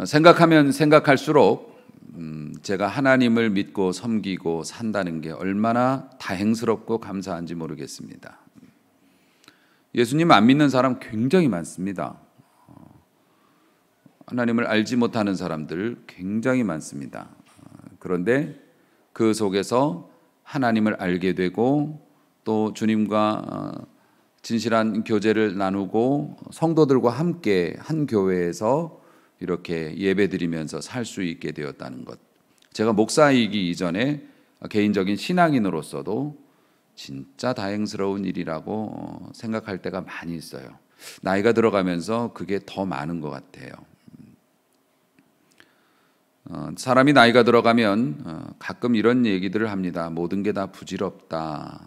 생각하면 생각할수록 제가 하나님을 믿고 섬기고 산다는 게 얼마나 다행스럽고 감사한지 모르겠습니다. 예수님 안 믿는 사람 굉장히 많습니다. 하나님을 알지 못하는 사람들 굉장히 많습니다. 그런데 그 속에서 하나님을 알게 되고 또 주님과 진실한 교제를 나누고 성도들과 함께 한 교회에서 이렇게 예배드리면서 살 수 있게 되었다는 것. 제가 목사이기 이전에 개인적인 신앙인으로서도 진짜 다행스러운 일이라고 생각할 때가 많이 있어요. 나이가 들어가면서 그게 더 많은 것 같아요. 사람이 나이가 들어가면 가끔 이런 얘기들을 합니다. 모든 게 다 부질없다.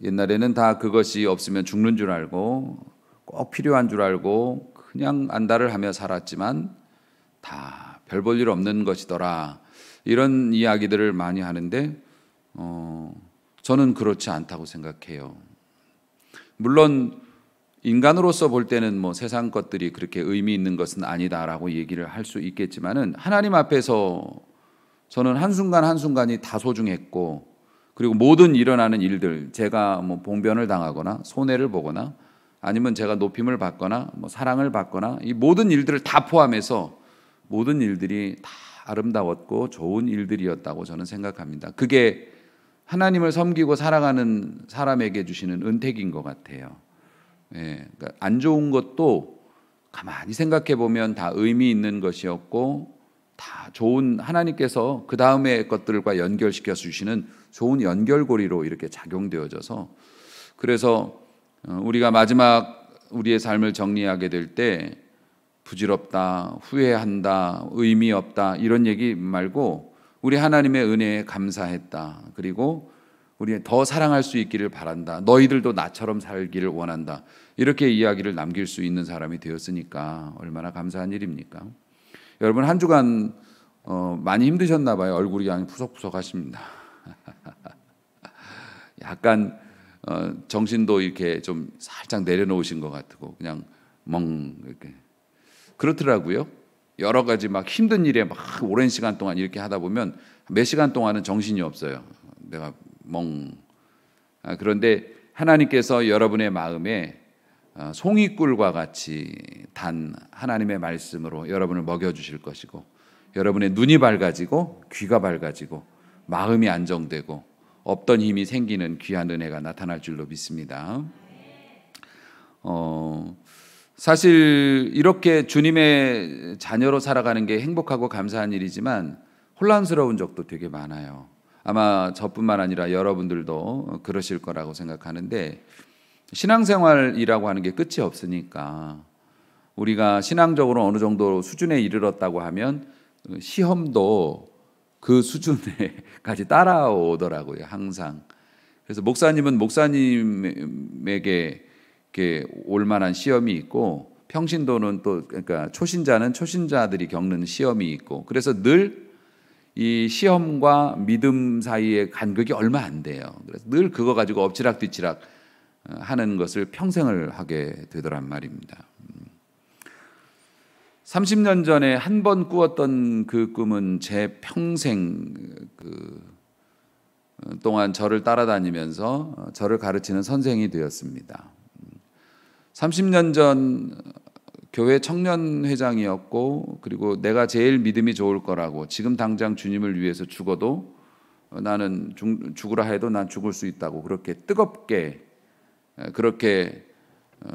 옛날에는 다 그것이 없으면 죽는 줄 알고 꼭 필요한 줄 알고 그냥 안달을 하며 살았지만 다 별 볼 일 없는 것이더라. 이런 이야기들을 많이 하는데 저는 그렇지 않다고 생각해요. 물론 인간으로서 볼 때는 뭐 세상 것들이 그렇게 의미 있는 것은 아니다라고 얘기를 할 수 있겠지만은 하나님 앞에서 저는 한순간 한순간이 다 소중했고, 그리고 모든 일어나는 일들, 제가 뭐 봉변을 당하거나 손해를 보거나 아니면 제가 높임을 받거나 뭐 사랑을 받거나 이 모든 일들을 다 포함해서 모든 일들이 다 아름다웠고 좋은 일들이었다고 저는 생각합니다. 그게 하나님을 섬기고 살아가는 사람에게 주시는 은택인 것 같아요. 그러니까 안 좋은 것도 가만히 생각해 보면 다 의미 있는 것이었고 다 좋은, 하나님께서 그 다음의 것들과 연결시켜 주시는 좋은 연결고리로 이렇게 작용되어져서, 그래서 우리가 마지막 우리의 삶을 정리하게 될 때 부질없다, 후회한다, 의미 없다 이런 얘기 말고 우리 하나님의 은혜에 감사했다, 그리고 우리 더 사랑할 수 있기를 바란다, 너희들도 나처럼 살기를 원한다, 이렇게 이야기를 남길 수 있는 사람이 되었으니까 얼마나 감사한 일입니까? 여러분 한 주간 많이 힘드셨나 봐요. 얼굴이 그냥 푸석푸석 하십니다. 약간 정신도 이렇게 좀 살짝 내려놓으신 것 같고 그냥 멍 이렇게 그렇더라고요. 여러 가지 막 힘든 일에 막 오랜 시간 동안 이렇게 하다 보면 몇 시간 동안은 정신이 없어요. 내가 멍. 그런데 하나님께서 여러분의 마음에 송이꿀과 같이 단 하나님의 말씀으로 여러분을 먹여주실 것이고, 여러분의 눈이 밝아지고 귀가 밝아지고 마음이 안정되고 없던 힘이 생기는 귀한 은혜가 나타날 줄로 믿습니다. 사실 이렇게 주님의 자녀로 살아가는 게 행복하고 감사한 일이지만 혼란스러운 적도 되게 많아요. 아마 저뿐만 아니라 여러분들도 그러실 거라고 생각하는데, 신앙생활이라고 하는 게 끝이 없으니까 우리가 신앙적으로 어느 정도 수준에 이르렀다고 하면 시험도 그 수준에까지 따라오더라고요, 항상. 그래서 목사님은 목사님에게 이렇게 올 만한 시험이 있고, 평신도는 또 그러니까 초신자는 초신자들이 겪는 시험이 있고, 그래서 늘 이 시험과 믿음 사이의 간극이 얼마 안 돼요. 그래서 늘 그거 가지고 엎치락뒤치락 하는 것을 평생을 하게 되더란 말입니다. 30년 전에 한 번 꾸었던 그 꿈은 제 평생 동안 저를 따라다니면서 저를 가르치는 선생이 되었습니다. 30년 전 교회 청년회장이었고, 그리고 내가 제일 믿음이 좋을 거라고, 지금 당장 주님을 위해서 죽어도 나는 죽으라 해도 난 죽을 수 있다고 그렇게 뜨겁게 그렇게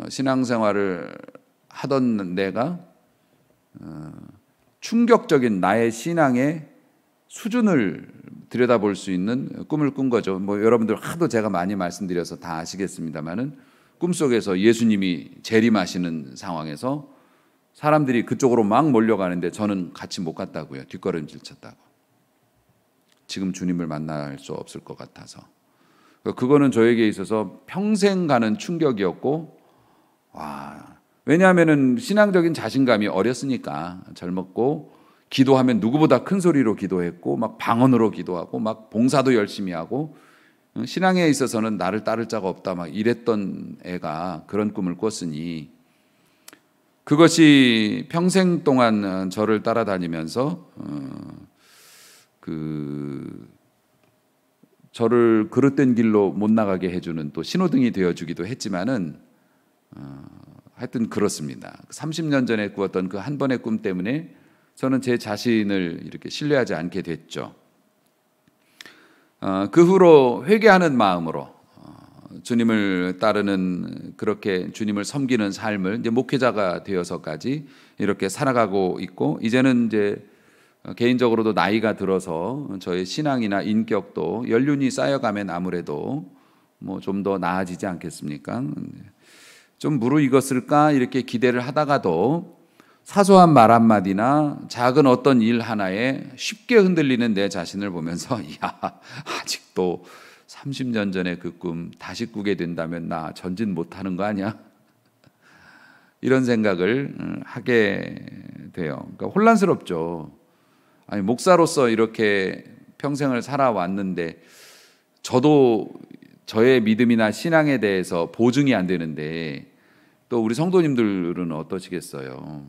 신앙생활을 하던 내가 충격적인 나의 신앙의 수준을 들여다볼 수 있는 꿈을 꾼 거죠. 뭐 여러분들 하도 제가 많이 말씀드려서 다 아시겠습니다만은, 꿈속에서 예수님이 재림하시는 상황에서 사람들이 그쪽으로 막 몰려가는데 저는 같이 못 갔다고요. 뒷걸음질 쳤다고. 지금 주님을 만날 수 없을 것 같아서. 그거는 저에게 있어서 평생 가는 충격이었고, 왜냐하면은 신앙적인 자신감이 어렸으니까, 젊었고 기도하면 누구보다 큰 소리로 기도했고 막 방언으로 기도하고 막 봉사도 열심히 하고 신앙에 있어서는 나를 따를 자가 없다 막 이랬던 애가 그런 꿈을 꿨으니, 그것이 평생 동안 저를 따라다니면서 저를 그릇된 길로 못 나가게 해주는 또 신호등이 되어주기도 했지만은 하여튼 그렇습니다. 30년 전에 꾸었던 그 한 번의 꿈 때문에 저는 제 자신을 이렇게 신뢰하지 않게 됐죠. 그 후로 회개하는 마음으로 주님을 따르는, 그렇게 주님을 섬기는 삶을 이제 목회자가 되어서까지 이렇게 살아가고 있고, 이제는 이제 개인적으로도 나이가 들어서 저의 신앙이나 인격도 연륜이 쌓여가면 아무래도 뭐 좀 더 나아지지 않겠습니까? 좀 무르익었을까 이렇게 기대를 하다가도 사소한 말 한마디나 작은 어떤 일 하나에 쉽게 흔들리는 내 자신을 보면서 야, 아직도 30년 전에 그 꿈 다시 꾸게 된다면 나 전진 못하는 거 아니야? 이런 생각을 하게 돼요. 그러니까 혼란스럽죠. 아니, 목사로서 이렇게 평생을 살아왔는데 저도 저의 믿음이나 신앙에 대해서 보증이 안 되는데 또 우리 성도님들은 어떠시겠어요?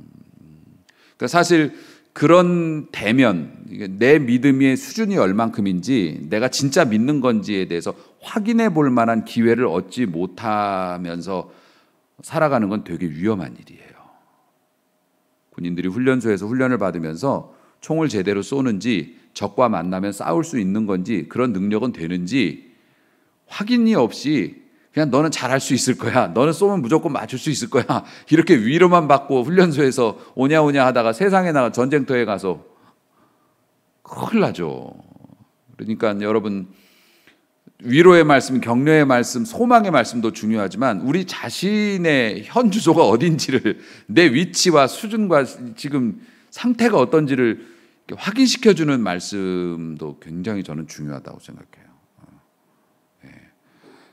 그러니까 사실 그런 대면, 내 믿음의 수준이 얼만큼인지 내가 진짜 믿는 건지에 대해서 확인해 볼 만한 기회를 얻지 못하면서 살아가는 건 되게 위험한 일이에요. 군인들이 훈련소에서 훈련을 받으면서 총을 제대로 쏘는지, 적과 만나면 싸울 수 있는 건지, 그런 능력은 되는지 확인이 없이 그냥 너는 잘할 수 있을 거야, 너는 쏘면 무조건 맞출 수 있을 거야, 이렇게 위로만 받고 훈련소에서 오냐오냐 하다가 세상에 나가 전쟁터에 가서 큰일 나죠. 그러니까 여러분, 위로의 말씀, 격려의 말씀, 소망의 말씀도 중요하지만 우리 자신의 현 주소가 어딘지를, 내 위치와 수준과 지금 상태가 어떤지를 확인시켜주는 말씀도 굉장히 저는 중요하다고 생각해요.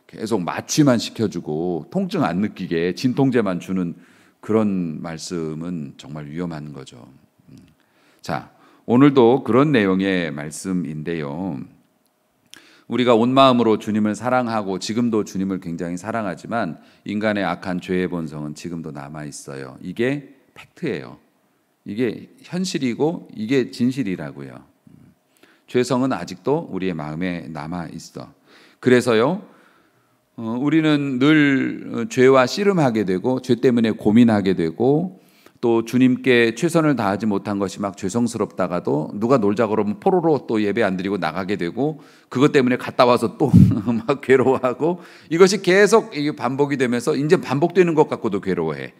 계속 마취만 시켜주고 통증 안 느끼게 진통제만 주는 그런 말씀은 정말 위험한 거죠. 자, 오늘도 그런 내용의 말씀인데요. 우리가 온 마음으로 주님을 사랑하고 지금도 주님을 굉장히 사랑하지만 인간의 악한 죄의 본성은 지금도 남아 있어요. 이게 팩트예요. 이게 현실이고 이게 진실이라고요. 죄성은 아직도 우리의 마음에 남아 있어. 그래서요, 우리는 늘 죄와 씨름하게 되고 죄 때문에 고민하게 되고 또 주님께 최선을 다하지 못한 것이 막 죄송스럽다가도 누가 놀자 그러면 포로로 또 예배 안 드리고 나가게 되고 그것 때문에 갔다 와서 또 막 괴로워하고, 이것이 계속 반복이 되면서 이제 반복되는 것 같고도 괴로워해.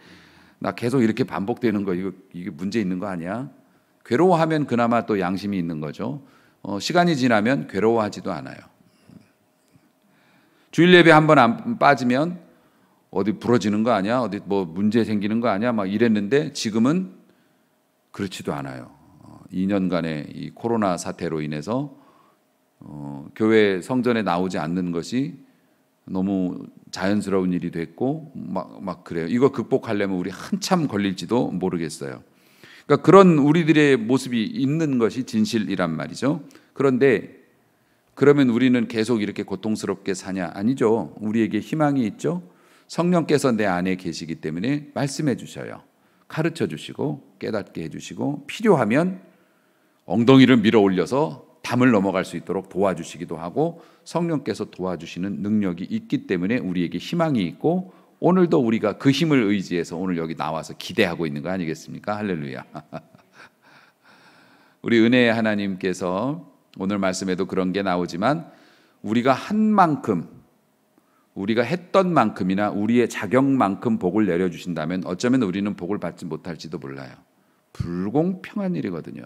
나 계속 이렇게 반복되는 거 이게 문제 있는 거 아니야? 괴로워하면 그나마 또 양심이 있는 거죠. 시간이 지나면 괴로워하지도 않아요. 주일 예배 한 번 안 빠지면 어디 부러지는 거 아니야? 어디 뭐 문제 생기는 거 아니야? 막 이랬는데 지금은 그렇지도 않아요. 2년간의 이 코로나 사태로 인해서 교회 성전에 나오지 않는 것이 너무 자연스러운 일이 됐고 막 그래요. 이거 극복하려면 우리 한참 걸릴지도 모르겠어요. 그러니까 그런 우리들의 모습이 있는 것이 진실이란 말이죠. 그런데 그러면 우리는 계속 이렇게 고통스럽게 사냐? 아니죠. 우리에게 희망이 있죠. 성령께서 내 안에 계시기 때문에 말씀해 주셔요. 가르쳐 주시고 깨닫게 해 주시고 필요하면 엉덩이를 밀어 올려서 담을 넘어갈 수 있도록 도와주시기도 하고, 성령께서 도와주시는 능력이 있기 때문에 우리에게 희망이 있고, 오늘도 우리가 그 힘을 의지해서 오늘 여기 나와서 기대하고 있는 거 아니겠습니까? 할렐루야. 우리 은혜의 하나님께서 오늘 말씀에도 그런 게 나오지만 우리가 한 만큼, 우리가 했던 만큼이나 우리의 자격만큼 복을 내려주신다면 어쩌면 우리는 복을 받지 못할지도 몰라요. 불공평한 일이거든요.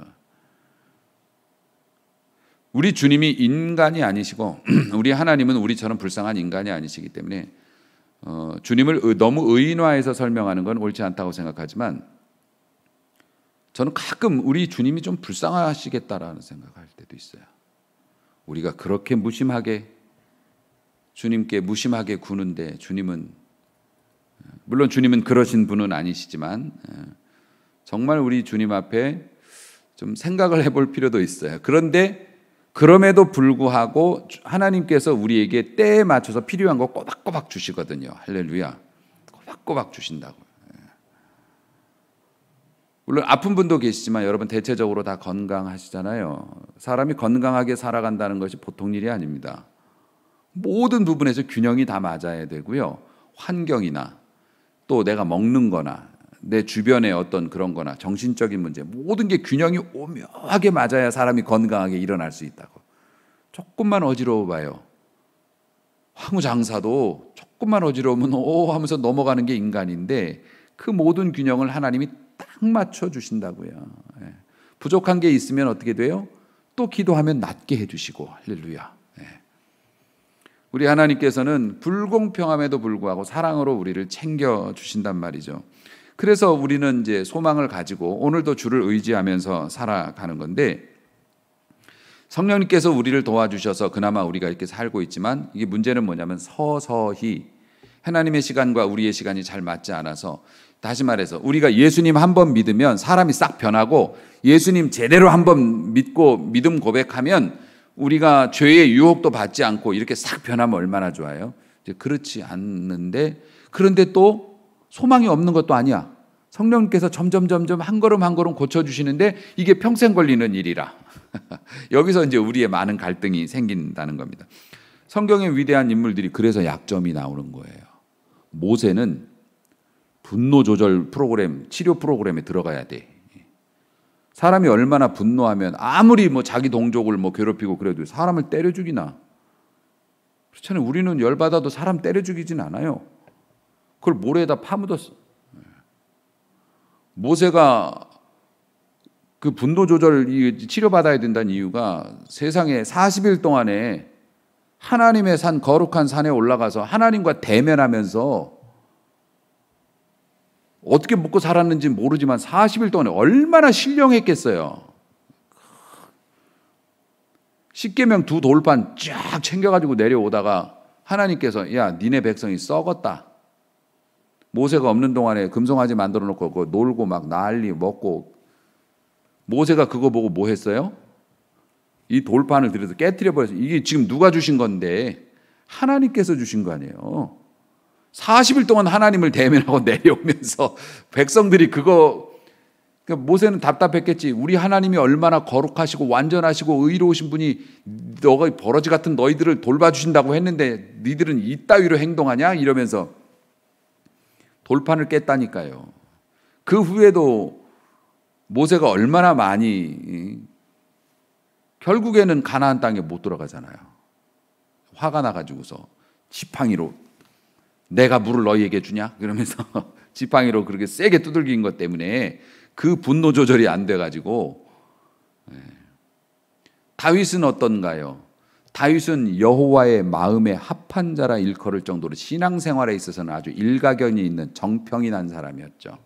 우리 주님이 인간이 아니시고 우리 하나님은 우리처럼 불쌍한 인간이 아니시기 때문에 주님을 너무 의인화해서 설명하는 건 옳지 않다고 생각하지만, 저는 가끔 우리 주님이 좀 불쌍하시겠다라는 생각할 때도 있어요. 우리가 그렇게 무심하게 주님께 무심하게 구는데 주님은, 물론 주님은 그러신 분은 아니시지만 정말 우리 주님 앞에 좀 생각을 해볼 필요도 있어요. 그런데 그럼에도 불구하고 하나님께서 우리에게 때에 맞춰서 필요한 거 꼬박꼬박 주시거든요. 할렐루야. 꼬박꼬박 주신다고. 물론 아픈 분도 계시지만 여러분 대체적으로 다 건강하시잖아요. 사람이 건강하게 살아간다는 것이 보통 일이 아닙니다. 모든 부분에서 균형이 다 맞아야 되고요. 환경이나 또 내가 먹는 거나 내 주변의 어떤 그런 거나 정신적인 문제, 모든 게 균형이 오묘하게 맞아야 사람이 건강하게 일어날 수 있다고. 조금만 어지러워 봐요. 황후장사도 조금만 어지러우면 오 하면서 넘어가는 게 인간인데 그 모든 균형을 하나님이 딱 맞춰주신다고요. 부족한 게 있으면 어떻게 돼요? 또 기도하면 낫게 해주시고. 할렐루야. 우리 하나님께서는 불공평함에도 불구하고 사랑으로 우리를 챙겨주신단 말이죠. 그래서 우리는 이제 소망을 가지고 오늘도 주를 의지하면서 살아가는 건데, 성령님께서 우리를 도와주셔서 그나마 우리가 이렇게 살고 있지만, 이게 문제는 뭐냐면 서서히 하나님의 시간과 우리의 시간이 잘 맞지 않아서, 다시 말해서 우리가 예수님 한 번 믿으면 사람이 싹 변하고, 예수님 제대로 한 번 믿고 믿음 고백하면 우리가 죄의 유혹도 받지 않고 이렇게 싹 변하면 얼마나 좋아요. 이제 그렇지 않는데, 그런데 또 소망이 없는 것도 아니야. 성령님께서 점점 한 걸음 한 걸음 고쳐주시는데 이게 평생 걸리는 일이라. 여기서 이제 우리의 많은 갈등이 생긴다는 겁니다. 성경의 위대한 인물들이 그래서 약점이 나오는 거예요. 모세는 분노 조절 프로그램, 치료 프로그램에 들어가야 돼. 사람이 얼마나 분노하면 아무리 뭐 자기 동족을 뭐 괴롭히고 그래도 사람을 때려 죽이나. 그렇잖아요. 우리는 열받아도 사람 때려 죽이진 않아요. 그걸 모래에다 파묻었어. 모세가 그 분노 조절 치료받아야 된다는 이유가 세상에 40일 동안에 하나님의 산, 거룩한 산에 올라가서 하나님과 대면하면서 어떻게 먹고 살았는지 모르지만 40일 동안에 얼마나 신령했겠어요. 십계명 2돌판 쫙 챙겨가지고 내려오다가 하나님께서 야 니네 백성이 썩었다. 모세가 없는 동안에 금송아지 만들어 놓고 그거 놀고 막 난리 먹고, 모세가 그거 보고 뭐 했어요? 이 돌판을 들여서 깨트려 버렸어요. 이게 지금 누가 주신 건데? 하나님께서 주신 거 아니에요. 40일 동안 하나님을 대면하고 내려오면서 백성들이 그거, 그러니까 모세는 답답했겠지. 우리 하나님이 얼마나 거룩하시고 완전하시고 의로우신 분이 너가 버러지 같은 너희들을 돌봐주신다고 했는데 너희들은 이따위로 행동하냐? 이러면서 돌판을 깼다니까요. 그 후에도 모세가 얼마나 많이, 결국에는 가나안 땅에 못 들어가잖아요. 화가 나가지고서 지팡이로 내가 물을 너희에게 주냐? 그러면서 지팡이로 그렇게 세게 두들긴 것 때문에 그 분노 조절이 안 돼가지고. 다윗은 어떤가요? 다윗은 여호와의 마음에 합한 자라 일컬을 정도로 신앙생활에 있어서는 아주 일가견이 있는 정평이 난 사람이었죠.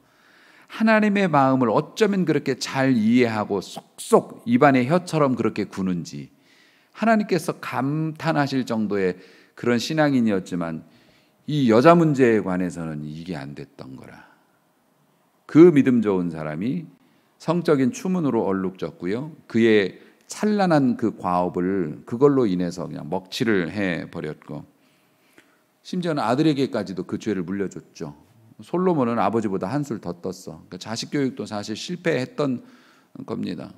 하나님의 마음을 어쩌면 그렇게 잘 이해하고 쏙쏙 입안의 혀처럼 그렇게 구는지 하나님께서 감탄하실 정도의 그런 신앙인이었지만 이 여자 문제에 관해서는 이게 안 됐던 거라. 그 믿음 좋은 사람이 성적인 추문으로 얼룩졌고요. 그의 찬란한 그 과업을 그걸로 인해서 그냥 먹칠을 해버렸고, 심지어는 아들에게까지도 그 죄를 물려줬죠. 솔로몬은 아버지보다 한술 더 떴어. 그러니까 자식 교육도 사실 실패했던 겁니다.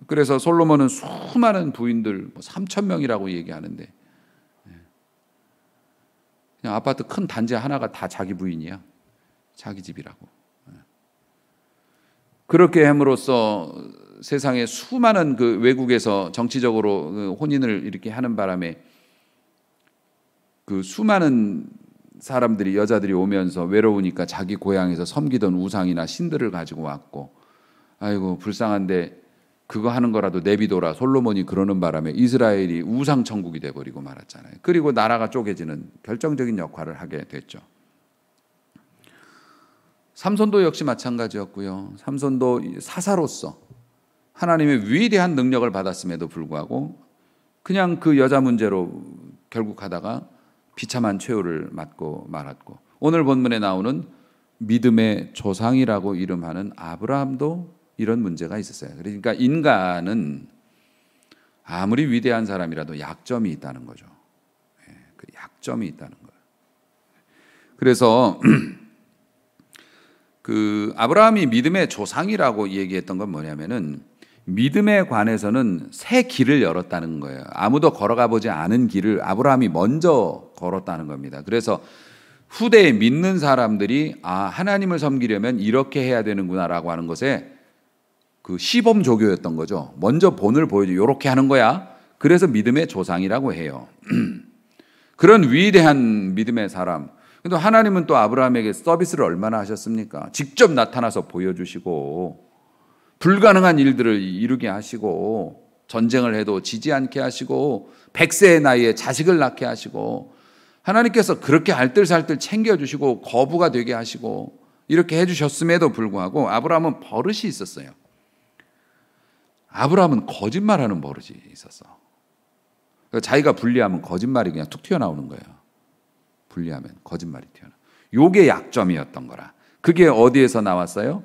그래서 솔로몬은 수많은 부인들 3,000명이라고 얘기하는데 그냥 아파트 큰 단지 하나가 다 자기 부인이야. 자기 집이라고. 그렇게 함으로써 세상에 수많은 그 외국에서 정치적으로 그 혼인을 이렇게 하는 바람에 그 수많은 사람들이, 여자들이 오면서 외로우니까 자기 고향에서 섬기던 우상이나 신들을 가지고 왔고, 아이고 불쌍한데 그거 하는 거라도 내비둬라 솔로몬이 그러는 바람에 이스라엘이 우상 천국이 돼버리고 말았잖아요. 그리고 나라가 쪼개지는 결정적인 역할을 하게 됐죠. 삼손도 역시 마찬가지였고요. 삼손도 사사로서 하나님의 위대한 능력을 받았음에도 불구하고 그냥 그 여자 문제로 결국 하다가 비참한 최후를 맞고 말았고, 오늘 본문에 나오는 믿음의 조상이라고 이름하는 아브라함도 이런 문제가 있었어요. 그러니까 인간은 아무리 위대한 사람이라도 약점이 있다는 거죠. 그 약점이 있다는 거예요. 그래서 그 아브라함이 믿음의 조상이라고 얘기했던 건 뭐냐면은 믿음에 관해서는 새 길을 열었다는 거예요. 아무도 걸어가 보지 않은 길을 아브라함이 먼저 걸었다는 겁니다. 그래서 후대에 믿는 사람들이 하나님을 섬기려면 이렇게 해야 되는구나라고 하는 것에 그 시범 조교였던 거죠. 먼저 본을 보여줘. 이렇게 하는 거야. 그래서 믿음의 조상이라고 해요. 그런 위대한 믿음의 사람. 근데 하나님은 또 아브라함에게 서비스를 얼마나 하셨습니까? 직접 나타나서 보여주시고 불가능한 일들을 이루게 하시고 전쟁을 해도 지지 않게 하시고 100세의 나이에 자식을 낳게 하시고 하나님께서 그렇게 알뜰살뜰 챙겨주시고 거부가 되게 하시고 이렇게 해주셨음에도 불구하고 아브라함은 버릇이 있었어요. 아브라함은 거짓말하는 버릇이 있었어. 자기가 불리하면 거짓말이 그냥 툭 튀어나오는 거예요. 불리하면 거짓말이 튀어나와. 요게 약점이었던 거라. 그게 어디에서 나왔어요?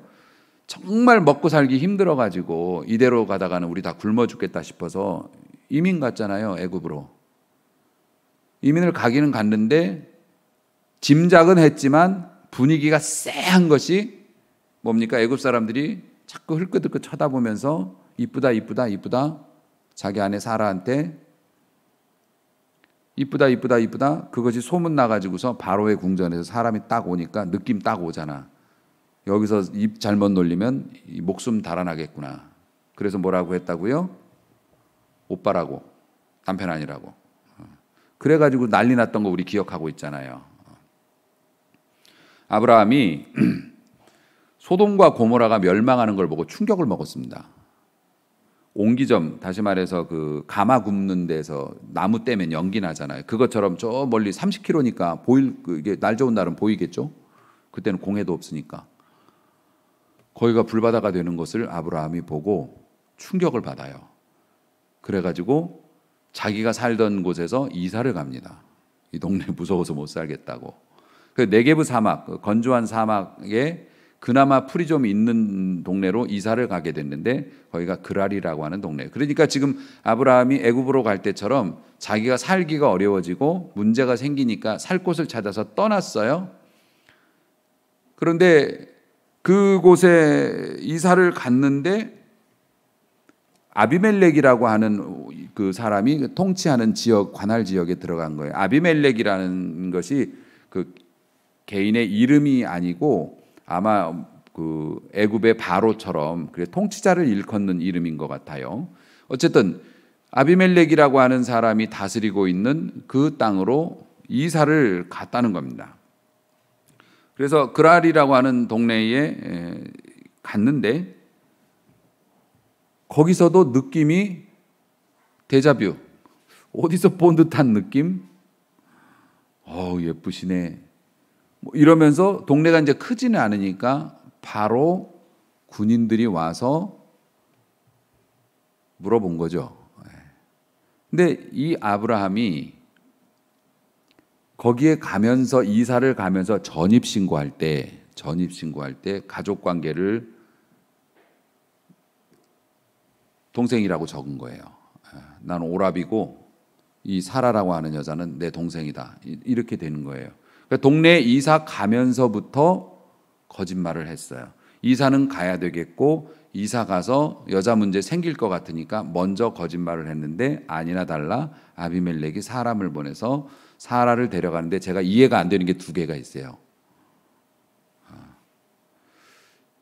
정말 먹고 살기 힘들어가지고 이대로 가다가는 우리 다 굶어 죽겠다 싶어서 이민 갔잖아요. 애굽으로. 이민을 가기는 갔는데 짐작은 했지만 분위기가 쎄한 것이 뭡니까? 애굽 사람들이 자꾸 흘끗흘끗 쳐다보면서 이쁘다 이쁘다 이쁘다 자기 아내 사라한테 이쁘다 이쁘다 이쁘다 그것이 소문 나가지고서 바로의 궁전에서 사람이 딱 오니까 느낌 딱 오잖아. 여기서 입 잘못 놀리면 목숨 달아나겠구나. 그래서 뭐라고 했다고요? 오빠라고, 남편 아니라고. 그래가지고 난리 났던 거 우리 기억하고 있잖아요. 아브라함이 소돔과 고모라가 멸망하는 걸 보고 충격을 먹었습니다. 옹기점, 다시 말해서 그 가마 굽는 데서 나무 떼면 연기 나잖아요. 그것처럼 저 멀리 30km니까 이게 날 좋은 날은 보이겠죠? 그때는 공해도 없으니까. 거기가 불바다가 되는 것을 아브라함이 보고 충격을 받아요. 그래가지고 자기가 살던 곳에서 이사를 갑니다. 이 동네 무서워서 못 살겠다고. 그 네게브 사막, 건조한 사막에 그나마 풀이 좀 있는 동네로 이사를 가게 됐는데 거기가 그랄이라고 하는 동네. 그러니까 지금 아브라함이 애굽으로 갈 때처럼 자기가 살기가 어려워지고 문제가 생기니까 살 곳을 찾아서 떠났어요. 그런데 그곳에 이사를 갔는데 아비멜렉이라고 하는 그 사람이 통치하는 지역, 관할 지역에 들어간 거예요. 아비멜렉이라는 것이 그 개인의 이름이 아니고 아마 그 애굽의 바로처럼 그래 통치자를 일컫는 이름인 것 같아요. 어쨌든 아비멜렉이라고 하는 사람이 다스리고 있는 그 땅으로 이사를 갔다는 겁니다. 그래서 그랄이라고 하는 동네에 갔는데 거기서도 느낌이 데자뷰, 어디서 본 듯한 느낌? 예쁘시네. 뭐 이러면서 동네가 이제 크지는 않으니까 바로 군인들이 와서 물어본 거죠. 근데 이 아브라함이 거기에 가면서 이사를 가면서 전입신고할 때 가족 관계를 동생이라고 적은 거예요. 나는 오라비고 이 사라라고 하는 여자는 내 동생이다. 이렇게 되는 거예요. 그러니까 동네 이사 가면서부터 거짓말을 했어요. 이사는 가야 되겠고 이사 가서 여자 문제 생길 것 같으니까 먼저 거짓말을 했는데 아니나 달라 아비멜렉이 사람을 보내서 사라를 데려가는데 제가 이해가 안 되는 게 두 개가 있어요.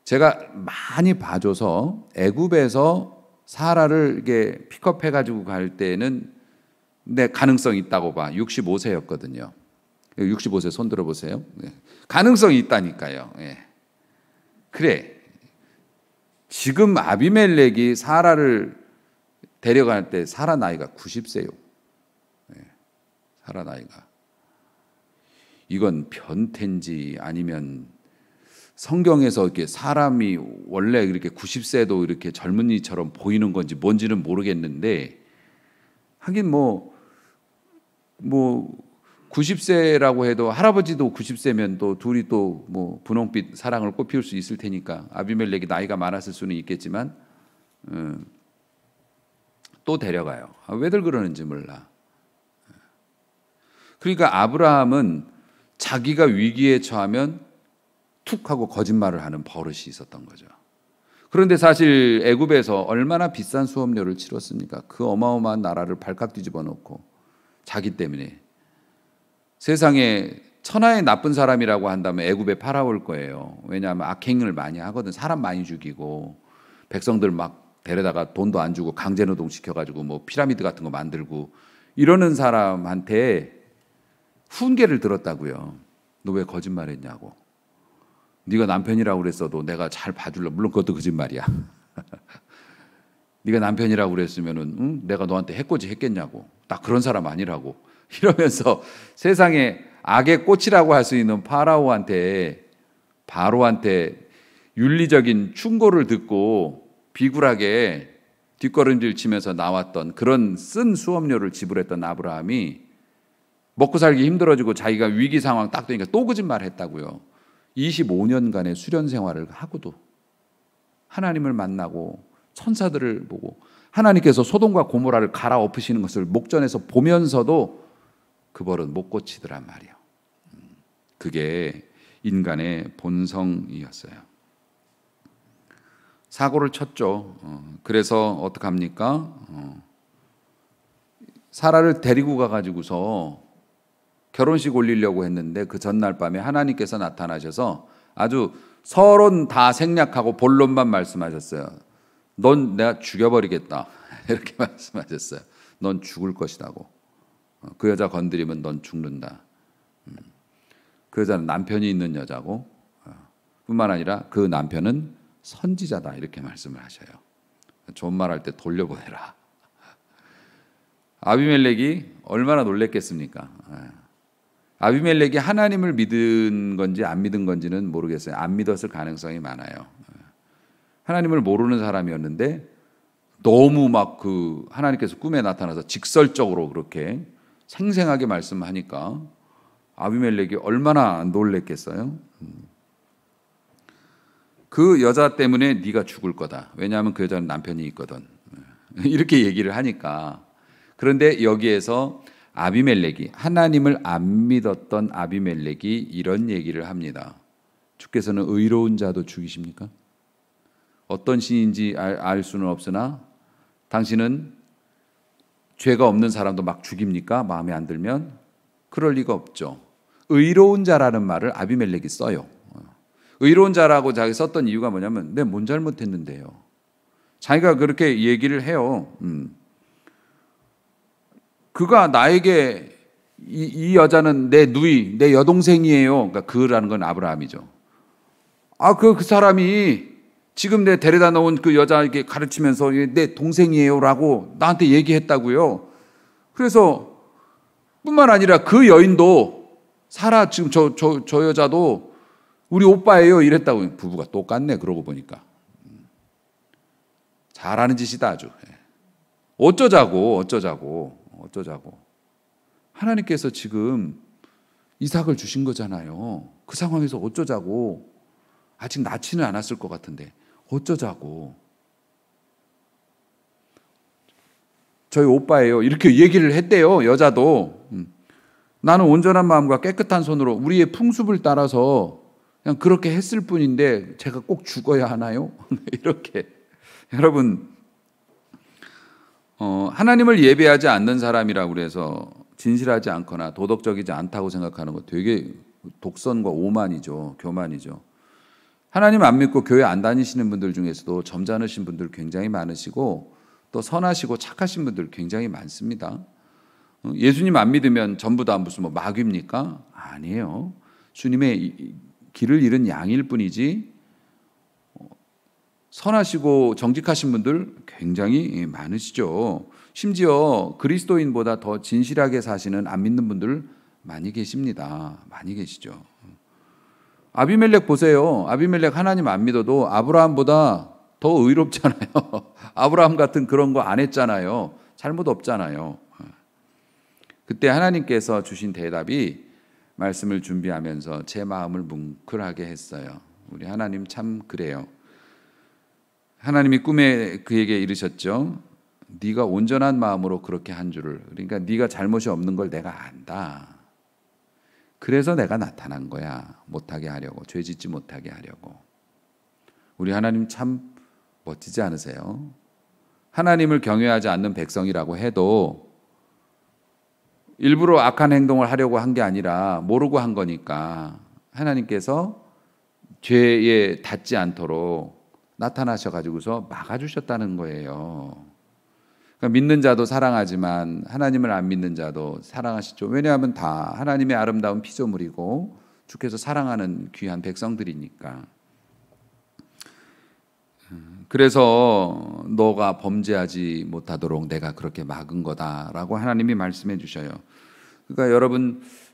제가 많이 봐줘서 애굽에서 사라를 이렇게 픽업해가지고 갈 때는 내 가능성이 있다고 봐. 65세였거든요. 65세 손 들어보세요. 가능성이 있다니까요. 그래. 지금 아비멜렉이 사라를 데려갈 때 사라 나이가 90세요. 사라 나이가. 이건 변태인지 아니면 성경에서 이렇게 사람이 원래 이렇게 90세도 이렇게 젊은이처럼 보이는 건지 뭔지는 모르겠는데 하긴 뭐 90세라고 해도 할아버지도 90세면 또 둘이 또 뭐 분홍빛 사랑을 꽃피울 수 있을 테니까 아비멜렉이 나이가 많았을 수는 있겠지만 또 데려가요. 왜들 그러는지 몰라. 그러니까 아브라함은 자기가 위기에 처하면 툭 하고 거짓말을 하는 버릇이 있었던 거죠. 그런데 사실 애굽에서 얼마나 비싼 수업료를 치렀습니까? 그 어마어마한 나라를 발칵 뒤집어 놓고 자기 때문에. 세상에 천하의 나쁜 사람이라고 한다면 애굽에 팔아올 거예요. 왜냐하면 악행을 많이 하거든. 사람 많이 죽이고 백성들 막 데려다가 돈도 안 주고 강제노동 시켜가지고 뭐 피라미드 같은 거 만들고 이러는 사람한테 훈계를 들었다고요. 너 왜 거짓말했냐고. 네가 남편이라고 그랬어도 내가 잘 봐줄래. 물론 그것도 거짓말이야. 네가 남편이라고 그랬으면은 응? 내가 너한테 해코지 했겠냐고. 딱 그런 사람 아니라고. 이러면서 세상에 악의 꽃이라고 할 수 있는 바로한테 윤리적인 충고를 듣고 비굴하게 뒷걸음질 치면서 나왔던 그런 쓴 수업료를 지불했던 아브라함이 먹고 살기 힘들어지고 자기가 위기 상황 딱 되니까 또 거짓말 했다고요. 25년간의 수련 생활을 하고도 하나님을 만나고 천사들을 보고 하나님께서 소돔과 고모라를 갈아엎으시는 것을 목전에서 보면서도 그 버릇 못 고치더란 말이에요. 그게 인간의 본성이었어요. 사고를 쳤죠. 그래서 어떡합니까? 사라를 데리고 가가지고서 결혼식 올리려고 했는데 그 전날 밤에 하나님께서 나타나셔서 아주 서론 다 생략하고 본론만 말씀하셨어요. 넌 내가 죽여버리겠다. 이렇게 말씀하셨어요. 넌 죽을 것이라고. 그 여자 건드리면 넌 죽는다. 그 여자는 남편이 있는 여자고 뿐만 아니라 그 남편은 선지자다. 이렇게 말씀을 하셔요. 좋은 말 할 때 돌려보내라. 아비멜렉이 얼마나 놀랬겠습니까? 아비멜렉이 하나님을 믿은 건지 안 믿은 건지는 모르겠어요. 안 믿었을 가능성이 많아요. 하나님을 모르는 사람이었는데 너무 막 그 하나님께서 꿈에 나타나서 직설적으로 그렇게 생생하게 말씀하니까 아비멜렉이 얼마나 놀랬겠어요. 그 여자 때문에 네가 죽을 거다. 왜냐하면 그 여자는 남편이 있거든. 이렇게 얘기를 하니까. 그런데 여기에서 아비멜렉이 하나님을 안 믿었던 아비멜렉이 이런 얘기를 합니다. 주께서는 의로운 자도 죽이십니까? 어떤 신인지 알 수는 없으나 당신은 죄가 없는 사람도 막 죽입니까? 마음에 안 들면? 그럴 리가 없죠. 의로운 자라는 말을 아비멜렉이 써요. 의로운 자라고 자기 썼던 이유가 뭐냐면 내가 뭔 잘못했는데요. 자기가 그렇게 얘기를 해요. 그가 나에게 이 여자는 내 누이, 내 여동생이에요. 그러니까 그라는 건 아브라함이죠. 그 사람이 지금 내 데려다 놓은 그 여자에게 가르치면서 내 동생이에요라고 나한테 얘기했다고요. 그래서 뿐만 아니라 그 여인도 사라 지금 저 여자도 우리 오빠예요 이랬다고. 부부가 똑같네. 그러고 보니까 잘하는 짓이다 아주. 어쩌자고. 하나님께서 지금 이삭을 주신 거잖아요. 그 상황에서 어쩌자고. 아직 낳지는 않았을 것 같은데 어쩌자고. 저희 오빠예요. 이렇게 얘기를 했대요. 여자도. 나는 온전한 마음과 깨끗한 손으로 우리의 풍습을 따라서 그냥 그렇게 했을 뿐인데 제가 꼭 죽어야 하나요? 이렇게. 여러분, 하나님을 예배하지 않는 사람이라고 그래서 진실하지 않거나 도덕적이지 않다고 생각하는 거 되게 독선과 오만이죠. 교만이죠. 하나님 안 믿고 교회 안 다니시는 분들 중에서도 점잖으신 분들 굉장히 많으시고 또 선하시고 착하신 분들 굉장히 많습니다. 예수님 안 믿으면 전부 다 무슨 뭐 마귀입니까? 아니에요. 주님의 길을 잃은 양일 뿐이지 선하시고 정직하신 분들 굉장히 많으시죠. 심지어 그리스도인보다 더 진실하게 사시는 안 믿는 분들 많이 계십니다. 많이 계시죠. 아비멜렉 보세요. 아비멜렉 하나님 안 믿어도 아브라함보다 더 의롭잖아요. 아브라함 같은 그런 거 안 했잖아요. 잘못 없잖아요. 그때 하나님께서 주신 대답이 말씀을 준비하면서 제 마음을 뭉클하게 했어요. 우리 하나님 참 그래요. 하나님이 꿈에 그에게 이르셨죠. 네가 온전한 마음으로 그렇게 한 줄을. 그러니까 네가 잘못이 없는 걸 내가 안다. 그래서 내가 나타난 거야. 못하게 하려고, 죄 짓지 못하게 하려고. 우리 하나님 참 멋지지 않으세요? 하나님을 경외하지 않는 백성이라고 해도 일부러 악한 행동을 하려고 한 게 아니라 모르고 한 거니까 하나님께서 죄에 닿지 않도록 나타나셔가지고서 막아주셨다는 거예요. 그러니까 믿는 자도 사랑하지만 하나님을 안 믿는 자도 사랑하시죠. 왜냐하면 다 하나님의 아름다운 피조물이고 주께서 사랑하는 귀한 백성들이니까. 그래서 너가 범죄하지 못하도록 내가 그렇게 막은 거다라고 하나님이 말씀해 주셔요. 그러니까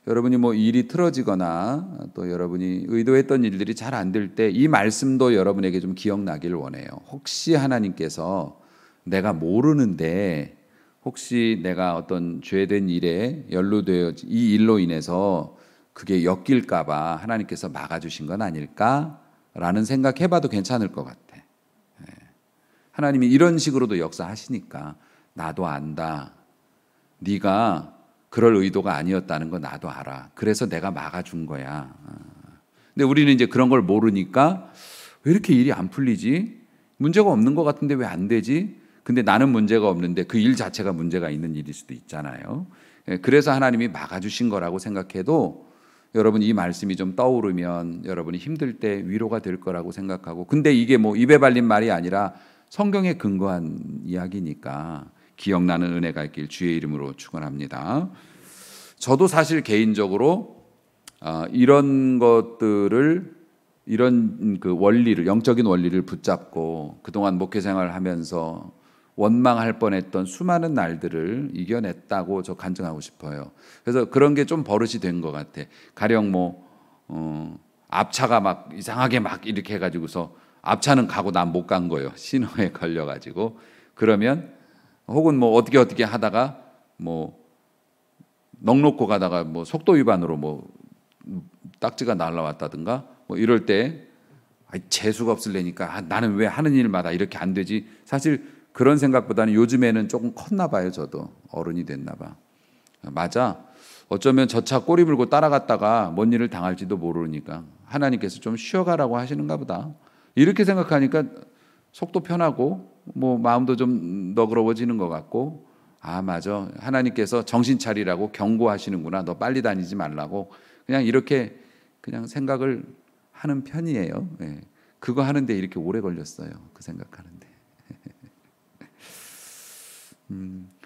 여러분이 뭐 일이 틀어지거나 또 여러분이 의도했던 일들이 잘 안 될 때 이 말씀도 여러분에게 좀 기억나기를 원해요. 혹시 하나님께서 내가 모르는데 혹시 내가 어떤 죄된 일에 연루되어 이 일로 인해서 그게 엮일까 봐 하나님께서 막아주신 건 아닐까라는 생각해봐도 괜찮을 것 같아. 하나님이 이런 식으로도 역사하시니까 나도 안다. 네가 그럴 의도가 아니었다는 거 나도 알아. 그래서 내가 막아준 거야. 근데 우리는 이제 그런 걸 모르니까 왜 이렇게 일이 안 풀리지? 문제가 없는 것 같은데 왜 안 되지? 근데 나는 문제가 없는데 그 일 자체가 문제가 있는 일일 수도 있잖아요. 그래서 하나님이 막아주신 거라고 생각해도 여러분 이 말씀이 좀 떠오르면 여러분이 힘들 때 위로가 될 거라고 생각하고, 근데 이게 뭐 입에 발린 말이 아니라 성경에 근거한 이야기니까 기억나는 은혜가 있길 주의 이름으로 축원합니다. 저도 사실 개인적으로 이런 것들을, 이런 그 원리를, 영적인 원리를 붙잡고 그동안 목회 생활을 하면서 원망할 뻔했던 수많은 날들을 이겨냈다고 저 간증하고 싶어요. 그래서 그런 게 좀 버릇이 된 것 같아. 가령 앞차가 막 이상하게 막 이렇게 해가지고서 앞차는 가고 난 못 간 거예요. 신호에 걸려가지고. 그러면 혹은 뭐 어떻게 하다가 뭐 넉넉고 가다가 뭐 속도 위반으로 뭐 딱지가 날라왔다든가 뭐 이럴 때 재수가 없을래니까 나는 왜 하는 일마다 이렇게 안 되지? 사실 그런 생각보다는 요즘에는 조금 컸나 봐요. 저도 어른이 됐나 봐. 맞아. 어쩌면 저 차 꼬리 물고 따라갔다가 뭔 일을 당할지도 모르니까 하나님께서 좀 쉬어가라고 하시는가 보다. 이렇게 생각하니까 속도 편하고 뭐 마음도 좀 너그러워지는 것 같고, 아 맞아, 하나님께서 정신 차리라고 경고하시는구나, 너 빨리 다니지 말라고, 그냥 이렇게 그냥 생각을 하는 편이에요. 네. 그거 하는데 이렇게 오래 걸렸어요. 그 생각하는데.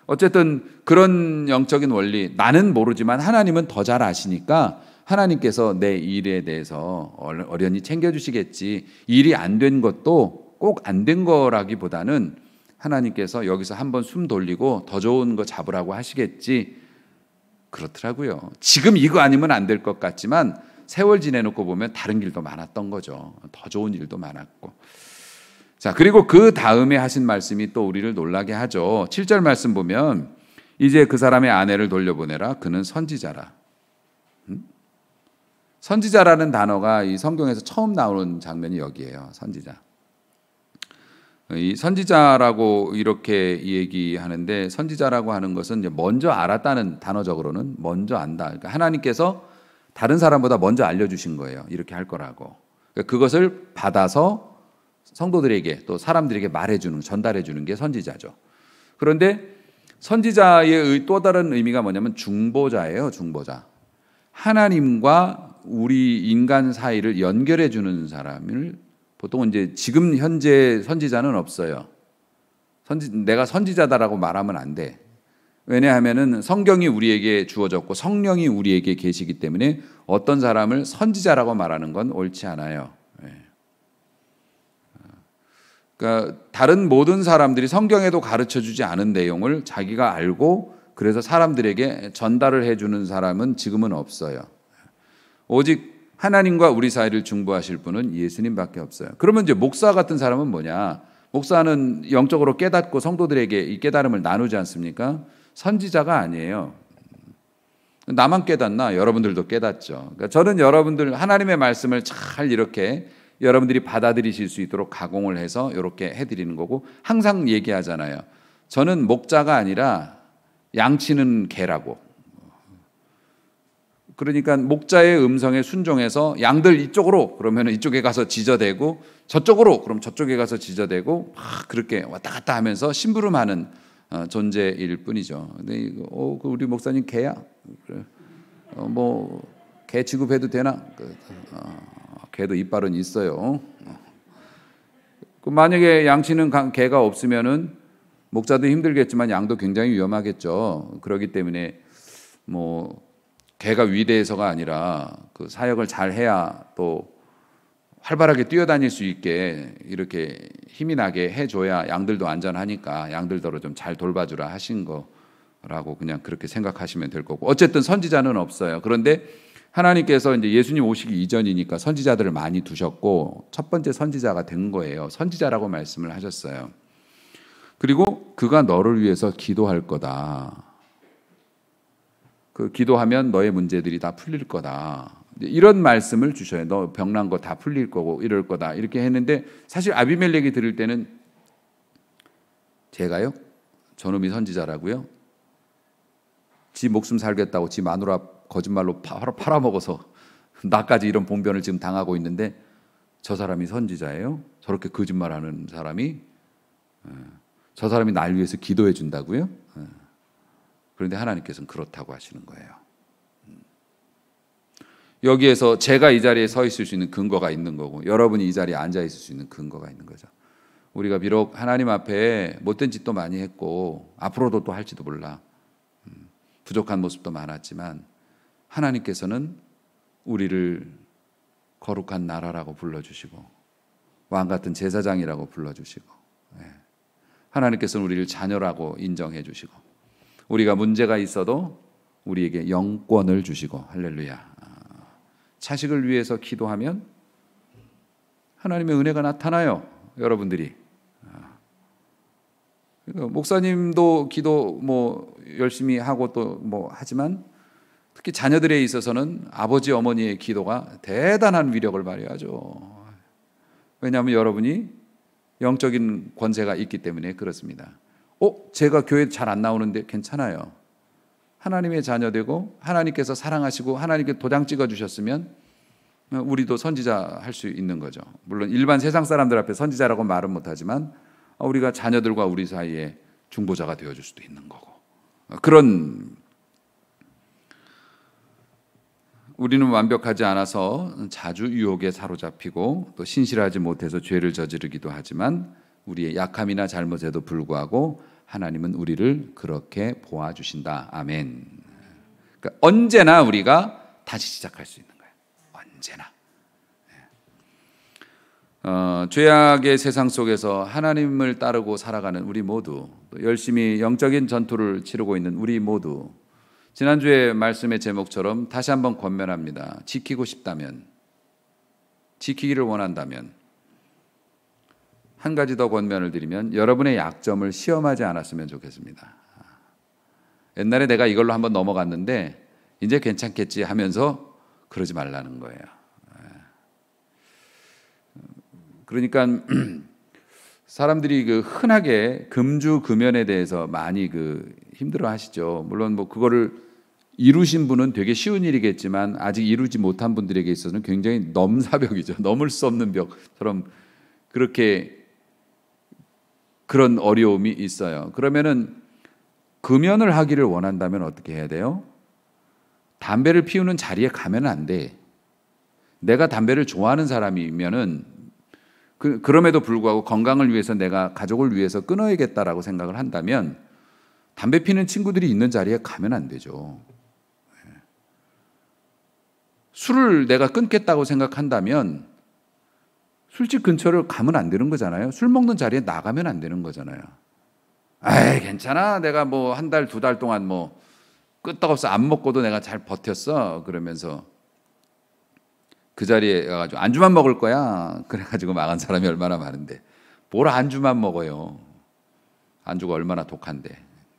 어쨌든 그런 영적인 원리, 나는 모르지만 하나님은 더 잘 아시니까 하나님께서 내 일에 대해서 어련히 챙겨주시겠지. 일이 안 된 것도 꼭 안 된 거라기보다는 하나님께서 여기서 한번 숨 돌리고 더 좋은 거 잡으라고 하시겠지. 그렇더라고요. 지금 이거 아니면 안 될 것 같지만 세월 지내놓고 보면 다른 길도 많았던 거죠. 더 좋은 일도 많았고. 자, 그리고 그 다음에 하신 말씀이 또 우리를 놀라게 하죠. 7절 말씀 보면 이제 그 사람의 아내를 돌려보내라. 그는 선지자라. 선지자라는 단어가 이 성경에서 처음 나오는 장면이 여기예요. 선지자. 이 선지자라고 이렇게 얘기하는데, 선지자라고 하는 것은 이제 먼저 알았다는, 단어적으로는 먼저 안다. 그러니까 하나님께서 다른 사람보다 먼저 알려주신 거예요. 이렇게 할 거라고. 그러니까 그것을 받아서 성도들에게 또 사람들에게 말해주는, 전달해주는 게 선지자죠. 그런데 선지자의 또 다른 의미가 뭐냐면 중보자예요. 중보자. 하나님과 우리 인간 사이를 연결해 주는 사람을, 보통은 이제 지금 현재 선지자는 없어요. 내가 선지자다라고 말하면 안 돼. 왜냐하면은 성경이 우리에게 주어졌고 성령이 우리에게 계시기 때문에 어떤 사람을 선지자라고 말하는 건 옳지 않아요. 그러니까 다른 모든 사람들이 성경에도 가르쳐주지 않은 내용을 자기가 알고 그래서 사람들에게 전달을 해주는 사람은 지금은 없어요. 오직 하나님과 우리 사이를 중보하실 분은 예수님밖에 없어요. 그러면 이제 목사 같은 사람은 뭐냐? 목사는 영적으로 깨닫고 성도들에게 이 깨달음을 나누지 않습니까? 선지자가 아니에요. 나만 깨닫나? 여러분들도 깨닫죠. 그러니까 저는 여러분들 하나님의 말씀을 잘 이렇게 여러분들이 받아들이실 수 있도록 가공을 해서 이렇게 해드리는 거고, 항상 얘기하잖아요. 저는 목자가 아니라 양치는 개라고. 그러니까 목자의 음성에 순종해서 양들 이쪽으로 그러면 이쪽에 가서 지저대고 저쪽으로 그럼 저쪽에 가서 지저대고 막 그렇게 왔다 갔다 하면서 심부름하는 존재일 뿐이죠. 근데 우리 목사님 개야? 뭐 개 취급해도 되나? 개도 이빨은 있어요. 만약에 양치는 개가 없으면은 목자도 힘들겠지만 양도 굉장히 위험하겠죠. 그렇기 때문에 뭐 개가 위대해서가 아니라 그 사역을 잘 해야 또 활발하게 뛰어다닐 수 있게 이렇게 힘이 나게 해줘야 양들도 안전하니까 양들더러 좀 잘 돌봐주라 하신 거라고 그냥 그렇게 생각하시면 될 거고, 어쨌든 선지자는 없어요. 그런데 하나님께서 이제 예수님 오시기 이전이니까 선지자들을 많이 두셨고 첫 번째 선지자가 된 거예요. 선지자라고 말씀을 하셨어요. 그리고 그가 너를 위해서 기도할 거다. 그 기도하면 너의 문제들이 다 풀릴 거다. 이런 말씀을 주셔요. 너 병난 거 다 풀릴 거고 이럴 거다. 이렇게 했는데 사실 아비멜렉이 들을 때는 제가요? 저놈이 선지자라고요? 지 목숨 살겠다고 지 마누라 거짓말로 팔아먹어서 나까지 이런 봉변을 지금 당하고 있는데 저 사람이 선지자예요? 저렇게 거짓말하는 사람이? 저 사람이 날 위해서 기도해 준다고요? 그런데 하나님께서는 그렇다고 하시는 거예요. 여기에서 제가 이 자리에 서 있을 수 있는 근거가 있는 거고 여러분이 이 자리에 앉아 있을 수 있는 근거가 있는 거죠. 우리가 비록 하나님 앞에 못된 짓도 많이 했고 앞으로도 또 할지도 몰라. 부족한 모습도 많았지만 하나님께서는 우리를 거룩한 나라라고 불러주시고 왕같은 제사장이라고 불러주시고 하나님께서는 우리를 자녀라고 인정해 주시고 우리가 문제가 있어도 우리에게 영권을 주시고 할렐루야. 자식을 위해서 기도하면 하나님의 은혜가 나타나요. 여러분들이. 목사님도 기도 뭐 열심히 하고 또 뭐 하지만 특히 자녀들에 있어서는 아버지 어머니의 기도가 대단한 위력을 발휘하죠. 왜냐하면 여러분이 영적인 권세가 있기 때문에 그렇습니다. 제가 교회 잘 안 나오는데 괜찮아요. 하나님의 자녀되고 하나님께서 사랑하시고 하나님께 도장 찍어주셨으면 우리도 선지자 할 수 있는 거죠. 물론 일반 세상 사람들 앞에 선지자라고 말은 못하지만 우리가 자녀들과 우리 사이에 중보자가 되어줄 수도 있는 거고, 그런 우리는 완벽하지 않아서 자주 유혹에 사로잡히고 또 신실하지 못해서 죄를 저지르기도 하지만 우리의 약함이나 잘못에도 불구하고 하나님은 우리를 그렇게 보아주신다. 아멘. 그러니까 언제나 우리가 다시 시작할 수 있는 거예요. 언제나. 죄악의 세상 속에서 하나님을 따르고 살아가는 우리 모두, 또 열심히 영적인 전투를 치르고 있는 우리 모두, 지난주에 말씀의 제목처럼 다시 한번 권면합니다. 지키고 싶다면, 지키기를 원한다면 한 가지 더 권면을 드리면 여러분의 약점을 시험하지 않았으면 좋겠습니다. 옛날에 내가 이걸로 한번 넘어갔는데 이제 괜찮겠지 하면서 그러지 말라는 거예요. 그러니까 사람들이 흔하게 금주 금연에 대해서 많이 힘들어 하시죠. 물론 뭐 그거를 이루신 분은 되게 쉬운 일이겠지만 아직 이루지 못한 분들에게 있어서는 굉장히 넘사벽이죠. 넘을 수 없는 벽처럼 그런 어려움이 있어요. 그러면은 금연을 하기를 원한다면 어떻게 해야 돼요? 담배를 피우는 자리에 가면 안 돼. 내가 담배를 좋아하는 사람이면은 그럼에도 불구하고 건강을 위해서 내가 가족을 위해서 끊어야겠다라고 생각을 한다면 담배 피는 친구들이 있는 자리에 가면 안 되죠. 술을 내가 끊겠다고 생각한다면 술집 근처를 가면 안 되는 거잖아요. 술 먹는 자리에 나가면 안 되는 거잖아요. 괜찮아. 내가 뭐 한 달, 두 달 동안 뭐 끄떡없어 안 먹고도 내가 잘 버텼어. 그러면서 그 자리에 가가지고 안주만 먹을 거야. 그래가지고 망한 사람이 얼마나 많은데 뭘 안주만 먹어요. 안주가 얼마나 독한데.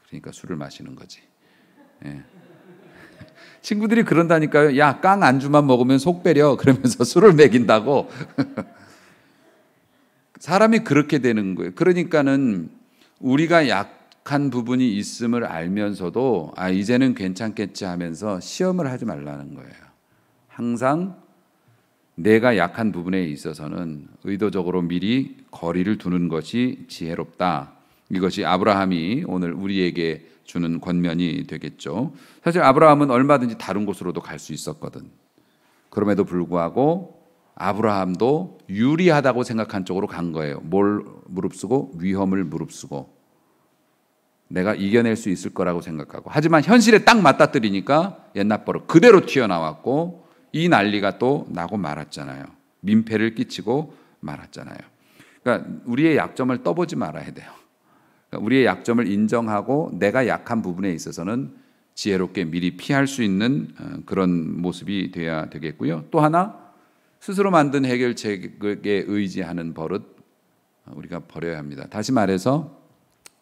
그러니까 술을 마시는 거지. 친구들이 그런다니까요. 야, 깡 안주만 먹으면 속 배려. 그러면서 술을 먹인다고. 사람이 그렇게 되는 거예요. 그러니까는 우리가 약한 부분이 있음을 알면서도 이제는 괜찮겠지 하면서 시험을 하지 말라는 거예요. 항상 내가 약한 부분에 있어서는 의도적으로 미리 거리를 두는 것이 지혜롭다. 이것이 아브라함이 오늘 우리에게 주는 권면이 되겠죠. 사실 아브라함은 얼마든지 다른 곳으로도 갈 수 있었거든. 그럼에도 불구하고 아브라함도 유리하다고 생각한 쪽으로 간 거예요. 뭘 무릅쓰고? 위험을 무릅쓰고 내가 이겨낼 수 있을 거라고 생각하고, 하지만 현실에 딱 맞닥뜨리니까 옛날 버릇 그대로 튀어나왔고 이 난리가 또 나고 말았잖아요. 민폐를 끼치고 말았잖아요. 그러니까 우리의 약점을 떠보지 말아야 돼요. 그러니까 우리의 약점을 인정하고 내가 약한 부분에 있어서는 지혜롭게 미리 피할 수 있는 그런 모습이 돼야 되겠고요. 또 하나, 스스로 만든 해결책에 의지하는 버릇 우리가 버려야 합니다. 다시 말해서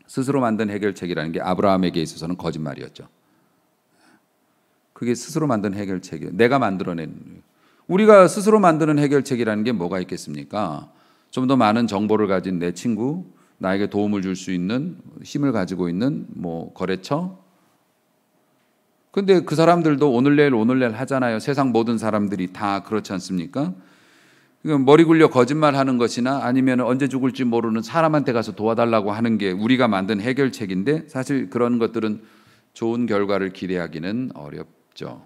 스스로 만든 해결책이라는 게 아브라함에게 있어서는 거짓말이었죠. 그게 스스로 만든 해결책이에요. 내가 만들어낸. 우리가 스스로 만드는 해결책이라는 게 뭐가 있겠습니까? 좀 더 많은 정보를 가진 내 친구, 나에게 도움을 줄 수 있는 힘을 가지고 있는 거래처. 근데 그 사람들도 오늘 내일 하잖아요. 세상 모든 사람들이 다 그렇지 않습니까? 머리 굴려 거짓말하는 것이나 아니면 언제 죽을지 모르는 사람한테 가서 도와달라고 하는 게 우리가 만든 해결책인데, 사실 그런 것들은 좋은 결과를 기대하기는 어렵죠.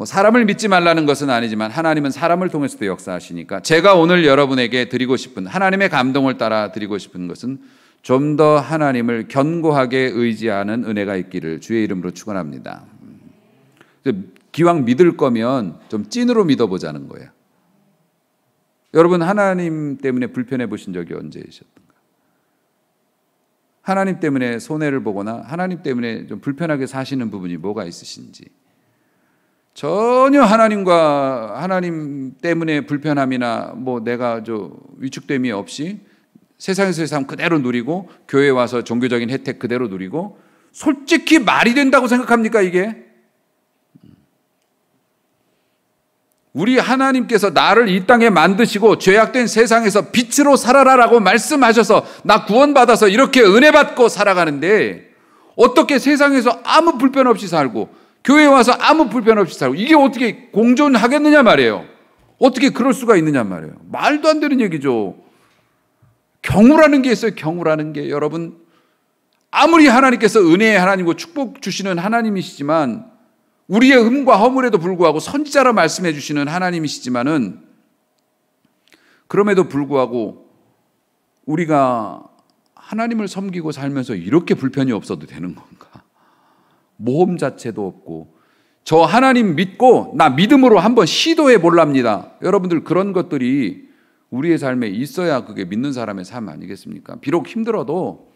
사람을 믿지 말라는 것은 아니지만 하나님은 사람을 통해서도 역사하시니까 제가 오늘 여러분에게 드리고 싶은, 하나님의 감동을 따라 드리고 싶은 것은 좀 더 하나님을 견고하게 의지하는 은혜가 있기를 주의 이름으로 축원합니다. 기왕 믿을 거면 좀 찐으로 믿어보자는 거예요. 여러분, 하나님 때문에 불편해 보신 적이 언제이셨던가? 하나님 때문에 손해를 보거나 하나님 때문에 좀 불편하게 사시는 부분이 뭐가 있으신지, 전혀 하나님 때문에 불편함이나 내가 위축됨이 없이 세상에서의 삶 그대로 누리고 교회에 와서 종교적인 혜택 그대로 누리고, 솔직히 말이 된다고 생각합니까 이게? 우리 하나님께서 나를 이 땅에 만드시고 죄악된 세상에서 빛으로 살아라라고 말씀하셔서 나 구원받아서 이렇게 은혜 받고 살아가는데 어떻게 세상에서 아무 불편 없이 살고 교회에 와서 아무 불편 없이 살고, 이게 어떻게 공존하겠느냐 말이에요. 어떻게 그럴 수가 있느냐 말이에요. 말도 안 되는 얘기죠. 경우라는 게 있어요. 경우라는 게. 여러분, 아무리 하나님께서 은혜의 하나님이고 축복 주시는 하나님이시지만, 우리의 흠과 허물에도 불구하고 선지자라 말씀해 주시는 하나님이시지만은, 그럼에도 불구하고 우리가 하나님을 섬기고 살면서 이렇게 불편이 없어도 되는 건가? 모험 자체도 없고, 저 하나님 믿고 나 믿음으로 한번 시도해 볼랍니다. 여러분들, 그런 것들이 우리의 삶에 있어야 그게 믿는 사람의 삶 아니겠습니까? 비록 힘들어도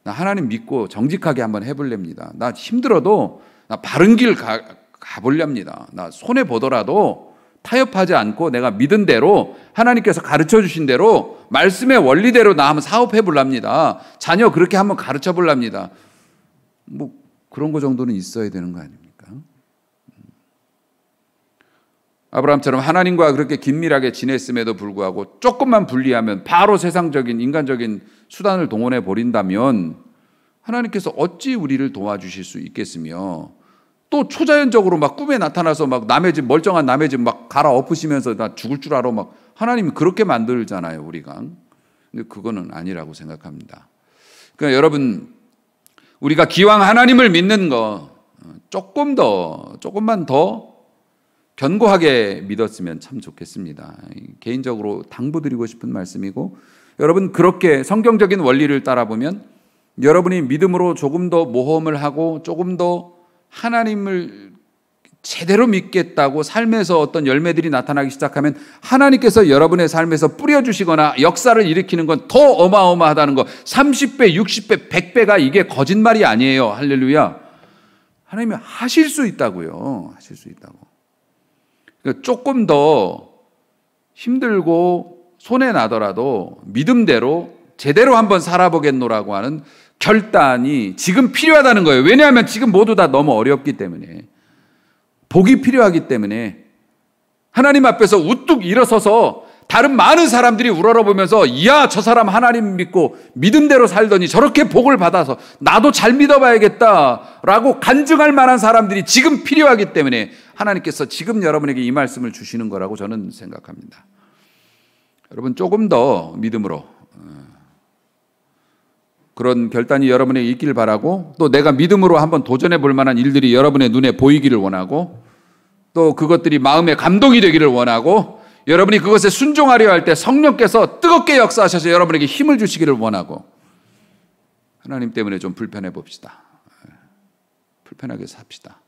나 하나님 믿고 정직하게 한번 해볼랍니다. 나 힘들어도 나 바른 길 가보렵니다. 나 손해 보더라도 타협하지 않고 내가 믿은 대로, 하나님께서 가르쳐 주신 대로 말씀의 원리대로 나 한번 사업해 볼랍니다. 자녀 그렇게 한번 가르쳐 볼랍니다. 그런 거 정도는 있어야 되는 거 아닙니까? 아브라함처럼 하나님과 그렇게 긴밀하게 지냈음에도 불구하고 조금만 분리하면 바로 세상적인 인간적인 수단을 동원해 버린다면 하나님께서 어찌 우리를 도와주실 수 있겠으며, 또 초자연적으로 꿈에 나타나서 남의 집, 멀쩡한 남의 집 갈아엎으시면서 나 죽을 줄 알아 하나님이 그렇게 만들잖아요, 우리가. 근데 그거는 아니라고 생각합니다. 그러니까 여러분, 우리가 기왕 하나님을 믿는 거 조금만 더 견고하게 믿었으면 참 좋겠습니다. 개인적으로 당부드리고 싶은 말씀이고, 여러분, 그렇게 성경적인 원리를 따라보면 여러분이 믿음으로 조금 더 모험을 하고 조금 더 하나님을 제대로 믿겠다고 삶에서 어떤 열매들이 나타나기 시작하면 하나님께서 여러분의 삶에서 뿌려주시거나 역사를 일으키는 건 더 어마어마하다는 거, 30배, 60배, 100배가 이게 거짓말이 아니에요. 할렐루야. 하나님이 하실 수 있다고요. 하실 수 있다고. 그러니까 조금 더 힘들고 손해나더라도 믿음대로 제대로 한번 살아보겠노라고 하는 결단이 지금 필요하다는 거예요. 왜냐하면 지금 모두 다 너무 어렵기 때문에, 복이 필요하기 때문에 하나님 앞에서 우뚝 일어서서 다른 많은 사람들이 우러러보면서 이야 저 사람 하나님 믿고 믿음대로 살더니 저렇게 복을 받아서 나도 잘 믿어봐야겠다라고 간증할 만한 사람들이 지금 필요하기 때문에 하나님께서 지금 여러분에게 이 말씀을 주시는 거라고 저는 생각합니다. 여러분 조금 더 믿음으로 그런 결단이 여러분에게 있기를 바라고, 또 내가 믿음으로 한번 도전해 볼 만한 일들이 여러분의 눈에 보이기를 원하고, 또 그것들이 마음에 감동이 되기를 원하고, 여러분이 그것에 순종하려 할 때 성령께서 뜨겁게 역사하셔서 여러분에게 힘을 주시기를 원하고, 하나님 때문에 좀 불편해 봅시다. 불편하게 삽시다.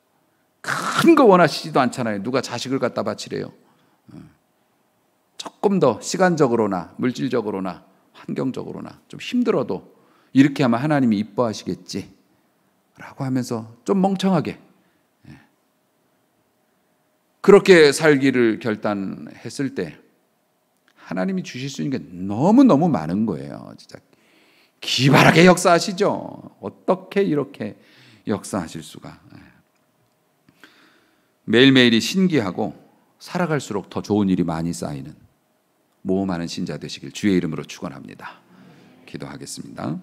큰 거 원하시지도 않잖아요. 누가 자식을 갖다 바치래요. 조금 더 시간적으로나 물질적으로나 환경적으로나 좀 힘들어도 이렇게 하면 하나님이 이뻐하시겠지 라고 하면서 좀 멍청하게 그렇게 살기를 결단했을 때 하나님이 주실 수 있는 게 너무너무 많은 거예요. 진짜 기발하게 역사하시죠. 어떻게 이렇게 역사하실 수가. 매일매일이 신기하고 살아갈수록 더 좋은 일이 많이 쌓이는 모험하는 신자 되시길 주의 이름으로 축원합니다. 기도하겠습니다.